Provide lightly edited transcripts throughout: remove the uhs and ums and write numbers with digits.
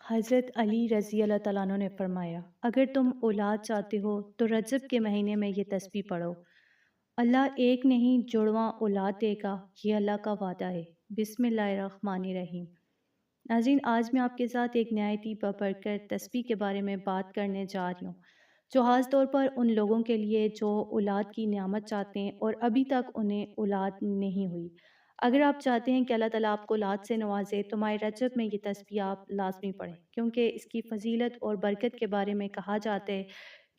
حضرت علی رضی اللہ تعالیٰ عنہ نے فرمایا، اگر تم اولاد چاہتے ہو تو رجب کے مہینے میں یہ تسبیح پڑھو۔ اللہ ایک نہیں جڑواں اولاد دے گا، یہ اللہ کا وعدہ ہے۔ بسم اللہ الرحمن الرحیم۔ ناظرین، آج میں آپ کے ساتھ ایک نہایت ہی بابرکت تسبیح کے بارے میں بات کرنے جا رہی ہوں، جو خاص طور پر ان لوگوں کے لیے جو اولاد کی نعمت چاہتے ہیں اور ابھی تک انہیں اولاد نہیں ہوئی۔ اگر آپ چاہتے ہیں کہ اللہ تعالیٰ آپ کو اولاد سے نوازے تو ماہ رجب میں یہ تسبیح آپ لازمی پڑھیں، کیونکہ اس کی فضیلت اور برکت کے بارے میں کہا جاتا ہے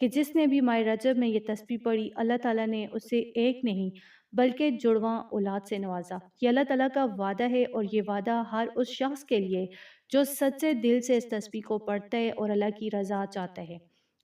کہ جس نے بھی ماہ رجب میں یہ تسبیح پڑھی، اللہ تعالیٰ نے اسے ایک نہیں بلکہ جڑواں اولاد سے نوازا۔ یہ اللہ تعالیٰ کا وعدہ ہے، اور یہ وعدہ ہر اس شخص کے لیے جو سچے دل سے اس تسبیح کو پڑھتا ہے اور اللہ کی رضا چاہتا ہے۔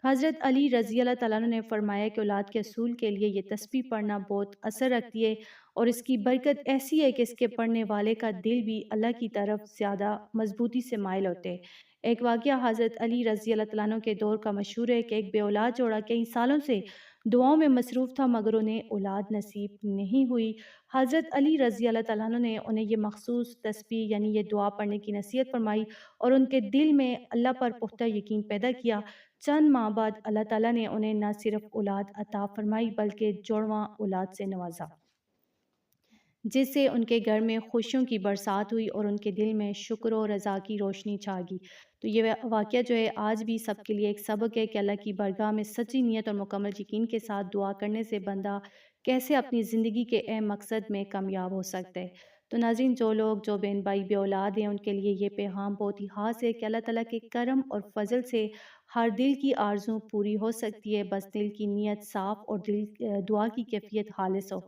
حضرت علی رضی اللہ تعالیٰ عنہ نے فرمایا کہ اولاد کے حصول کے لیے یہ تسبیح پڑھنا بہت اثر رکھتی ہے، اور اس کی برکت ایسی ہے کہ اس کے پڑھنے والے کا دل بھی اللہ کی طرف زیادہ مضبوطی سے مائل ہوتے ہیں۔ ایک واقعہ حضرت علی رضی اللہ تعالیٰ عنہ کے دور کا مشہور ہے کہ ایک بے اولاد جوڑا کئی سالوں سے دعاؤں میں مصروف تھا، مگر انہیں اولاد نصیب نہیں ہوئی۔ حضرت علی رضی اللہ تعالیٰ عنہ نے انہیں یہ مخصوص تسبیح یعنی یہ دعا پڑھنے کی نصیحت فرمائی، اور ان کے دل میں اللہ پر پختہ یقین پیدا کیا۔ چند ماہ بعد اللہ تعالیٰ نے انہیں نہ صرف اولاد عطا فرمائی بلکہ جڑواں اولاد سے نوازا، جس سے ان کے گھر میں خوشیوں کی برسات ہوئی اور ان کے دل میں شکر و رضا کی روشنی چھا گئی۔ تو یہ واقعہ جو ہے آج بھی سب کے لیے ایک سبق ہے کہ اللہ کی بارگاہ میں سچی نیت اور مکمل یقین کے ساتھ دعا کرنے سے بندہ کیسے اپنی زندگی کے اہم مقصد میں کامیاب ہو سکتا ہے۔ تو ناظرین، جو لوگ جو بہن بھائی بے اولاد ہیں ان کے لیے یہ پیغام بہت ہی خاص ہے کہ اللہ تعالیٰ کے کرم اور فضل سے ہر دل کی آرزو پوری ہو سکتی ہے، بس دل کی نیت صاف اور دعا کی کیفیت خالص ہو۔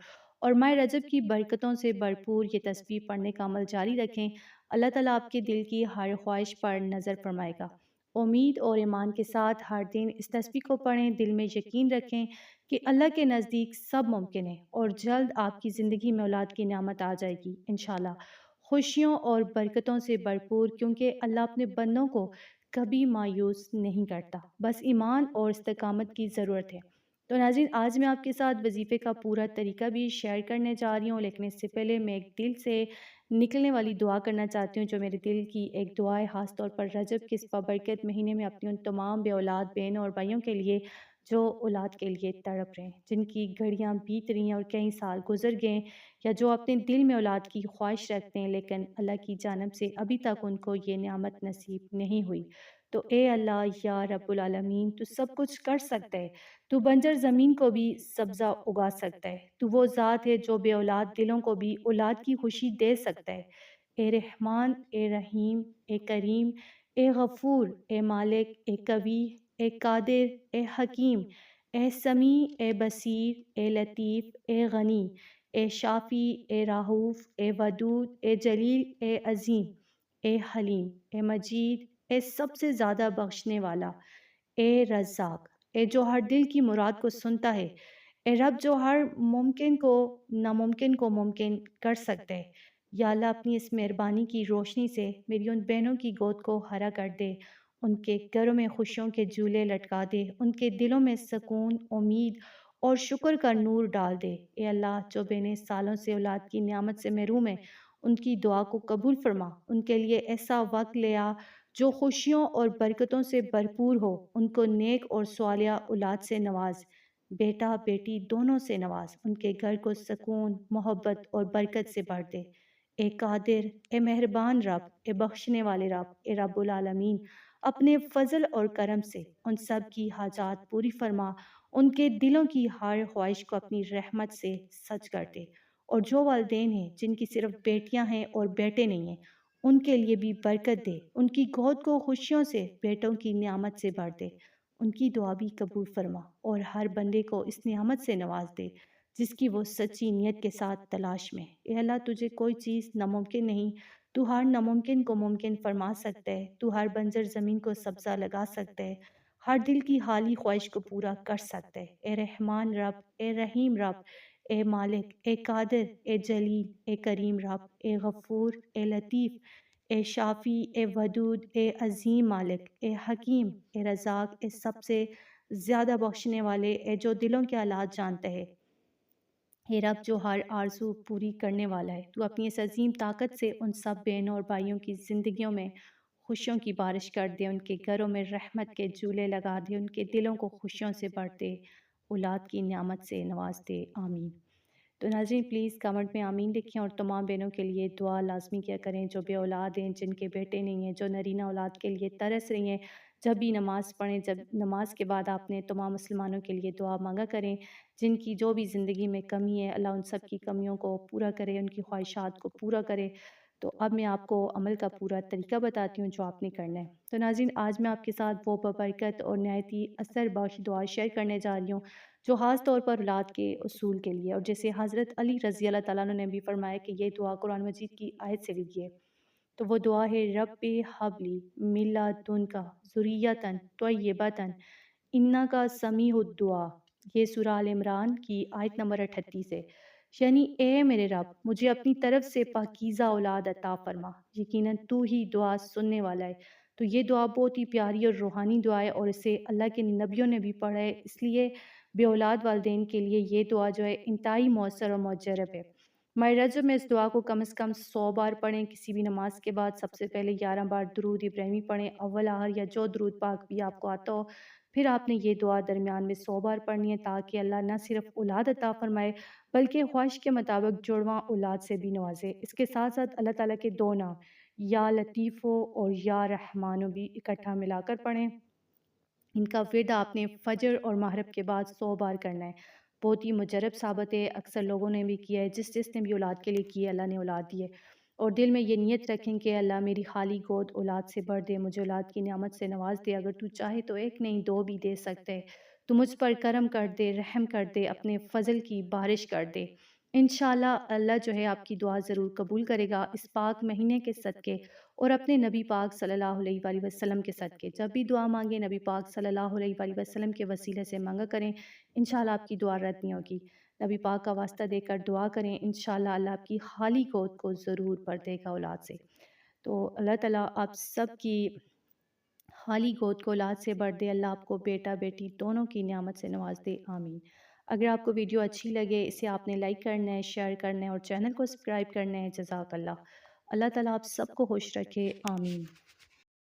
اور ماہ رجب کی برکتوں سے بھرپور یہ تسبیح پڑھنے کا عمل جاری رکھیں۔ اللہ تعالیٰ آپ کے دل کی ہر خواہش پر نظر فرمائے گا۔ امید اور ایمان کے ساتھ ہر دن اس تسبیح کو پڑھیں، دل میں یقین رکھیں کہ اللہ کے نزدیک سب ممکن ہے، اور جلد آپ کی زندگی میں اولاد کی نعمت آ جائے گی انشاءاللہ، خوشیوں اور برکتوں سے بھرپور، کیونکہ اللہ اپنے بندوں کو کبھی مایوس نہیں کرتا، بس ایمان اور استقامت کی ضرورت ہے۔ تو ناظرین، آج میں آپ کے ساتھ وظیفے کا پورا طریقہ بھی شیئر کرنے جا رہی ہوں، لیکن اس سے پہلے میں ایک دل سے نکلنے والی دعا کرنا چاہتی ہوں، جو میرے دل کی ایک دعا ہے، خاص طور پر رجب کے اس بابرکت مہینے میں اپنی ان تمام بے اولاد بہنوں اور بھائیوں کے لیے جو اولاد کے لیے تڑپ رہے ہیں، جن کی گھڑیاں بیت رہی ہیں اور کئی سال گزر گئے ہیں، یا جو اپنے دل میں اولاد کی خواہش رکھتے ہیں لیکن اللہ کی جانب سے ابھی تک ان کو یہ نعمت نصیب نہیں ہوئی۔ تو اے اللہ یا رب العالمین، تو سب کچھ کر سکتا ہے، تو بنجر زمین کو بھی سبزہ اگا سکتا ہے، تو وہ ذات ہے جو بے اولاد دلوں کو بھی اولاد کی خوشی دے سکتا ہے۔ اے رحمان، اے رحیم، اے کریم، اے غفور، اے مالک، اے قوی، اے قادر، اے حکیم، اے سمیع، اے بصیر، اے لطیف، اے غنی، اے شافی، اے راؤف، اے ودود، اے جلیل، اے عظیم، اے حلیم، اے مجید، اے سب سے زیادہ بخشنے والا، اے رزاق، اے جو ہر دل کی مراد کو سنتا ہے، اے رب جو ہر ممکن کو ناممکن کو ممکن کر سکتا ہے۔ یا اللہ، اپنی اس مہربانی کی روشنی سے میری ان بہنوں کی گود کو ہرا کر دے، ان کے گھروں میں خوشیوں کے جھولے لٹکا دے، ان کے دلوں میں سکون، امید اور شکر کا نور ڈال دے۔ اے اللہ، جو بہنیں سالوں سے اولاد کی نعمت سے محروم ہیں، ان کی دعا کو قبول فرما، ان کے لیے ایسا وقت لے آ جو خوشیوں اور برکتوں سے بھرپور ہو، ان کو نیک اور صالحہ اولاد سے نواز، بیٹا بیٹی دونوں سے نواز، ان کے گھر کو سکون، محبت اور برکت سے بھر دے۔ اے قادر، اے مہربان رب، اے بخشنے والے رب، اے رب العالمین، اپنے فضل اور کرم سے ان سب کی حاجات پوری فرما، ان کے دلوں کی ہر خواہش کو اپنی رحمت سے سچ کر دے۔ اور جو والدین ہیں جن کی صرف بیٹیاں ہیں اور بیٹے نہیں ہیں، ان کے لیے بھی برکت دے، ان کی گود کو خوشیوں سے بیٹوں کی نعمت سے بھر دے، ان کی دعا بھی قبول فرما، اور ہر بندے کو اس نعمت سے نواز دے جس کی وہ سچی نیت کے ساتھ تلاش میں۔ اے اللہ، تجھے کوئی چیز ناممکن نہیں، تو ہر ناممکن کو ممکن فرما سکتا ہے، تو ہر بنجر زمین کو سبزہ لگا سکتا ہے، ہر دل کی حالی خواہش کو پورا کر سکتا ہے۔ اے رحمان رب، اے رحیم رب، اے مالک، اے قادر، اے جلیل، اے کریم رب، اے غفور، اے لطیف، اے شافی، اے ودود، اے عظیم مالک، اے حکیم، اے رزاق، اے سب سے زیادہ بخشنے والے، اے جو دلوں کے حالات جانتا ہے، اے رب جو ہر آرزو پوری کرنے والا ہے۔ تو اپنی اس عظیم طاقت سے ان سب بہنوں اور بھائیوں کی زندگیوں میں خوشیوں کی بارش کر دے، ان کے گھروں میں رحمت کے جھولے لگا دے، ان کے دلوں کو خوشیوں سے بھر دے، اولاد کی نعمت سے نواز دے، آمین۔ تو ناظرین پلیز کمنٹ میں آمین لکھیں، اور تمام بہنوں کے لیے دعا لازمی کیا کریں جو بے اولاد ہیں، جن کے بیٹے نہیں ہیں، جو نرینہ اولاد کے لیے ترس رہی ہیں۔ جب بھی نماز پڑھیں، جب نماز کے بعد آپ نے تمام مسلمانوں کے لیے دعا مانگا کریں، جن کی جو بھی زندگی میں کمی ہے اللہ ان سب کی کمیوں کو پورا کرے، ان کی خواہشات کو پورا کرے۔ تو اب میں آپ کو عمل کا پورا طریقہ بتاتی ہوں جو آپ نے کرنا ہے۔ تو ناظرین آج میں آپ کے ساتھ وہ ببرکت اور نہایت ہی اثر بخش دعا شیئر کرنے جا رہی ہوں جو خاص طور پر اولاد کے اصول کے لیے، اور جیسے حضرت علی رضی اللہ تعالیٰ عنہ نے بھی فرمایا کہ یہ دعا قرآن مجید کی آیت سے لی ہے۔ تو وہ دعا ہے رب حبلی من لدنک ذریۃ طیبۃ انک سمیع الدعا۔ یہ سورہ آل عمران کی آیت نمبر 38 ہے، یعنی اے میرے رب مجھے اپنی طرف سے پاکیزہ اولاد عطا فرما، یقیناً تو ہی دعا سننے والا ہے۔ تو یہ دعا بہت ہی پیاری اور روحانی دعا ہے، اور اسے اللہ کے نبیوں نے بھی پڑھا ہے، اس لیے بے اولاد والدین کے لیے یہ دعا جو ہے انتہائی مؤثر اور مجرب ہے۔ ماہ رجب میں اس دعا کو کم از کم 100 بار پڑھیں، کسی بھی نماز کے بعد سب سے پہلے 11 بار درود ابراہیمی پڑھیں، اول آخر یا جو درود پاک بھی آپ کو آتا ہو، پھر آپ نے یہ دعا درمیان میں 100 بار پڑھنی ہے تاکہ اللہ نہ صرف اولاد عطا فرمائے بلکہ خواہش کے مطابق جڑواں اولاد سے بھی نوازے۔ اس کے ساتھ ساتھ اللہ تعالیٰ کے دو نام یا لطیفو اور یا رحمانو بھی اکٹھا ملا کر پڑھیں۔ ان کا ورد آپ نے فجر اور مغرب کے بعد 100 بار کرنا ہے۔ بہت ہی مجرب ثابت ہے، اکثر لوگوں نے بھی کیا ہے، جس نے بھی اولاد کے لیے کی ہے اللہ نے اولاد دی ہے۔ اور دل میں یہ نیت رکھیں کہ اللہ میری خالی گود اولاد سے بھر دے، مجھے اولاد کی نعمت سے نواز دے، اگر تو چاہے تو ایک نہیں دو بھی دے سکتے، تو مجھ پر کرم کر دے، رحم کر دے، اپنے فضل کی بارش کر دے۔ انشاءاللہ اللہ جو ہے آپ کی دعا ضرور قبول کرے گا، اس پاک مہینے کے صدقے اور اپنے نبی پاک صلی اللہ علیہ وآلہ وسلم کے صدقے۔ جب بھی دعا مانگے نبی پاک صلی اللہ علیہ وآلہ وسلم کے وسیلے سے مانگا کریں، انشاءاللہ آپ کی دعا رد نہیں ہوگی۔ نبی پاک کا واسطہ دے کر دعا کریں، انشاءاللہ اللہ آپ کی خالی گود کو ضرور بھر دے گا اولاد سے۔ تو اللہ تعالیٰ آپ سب کی خالی گود کو اولاد سے بھر دے، اللہ آپ کو بیٹا بیٹی دونوں کی نعمت سے نواز دے، آمین۔ اگر آپ کو ویڈیو اچھی لگے اسے آپ نے لائک کرنا ہے، شیئر کرنا ہے، اور چینل کو سبسکرائب کرنا ہے۔ جزاک اللہ۔ اللہ تعالیٰ آپ سب کو خوش رکھے، آمین۔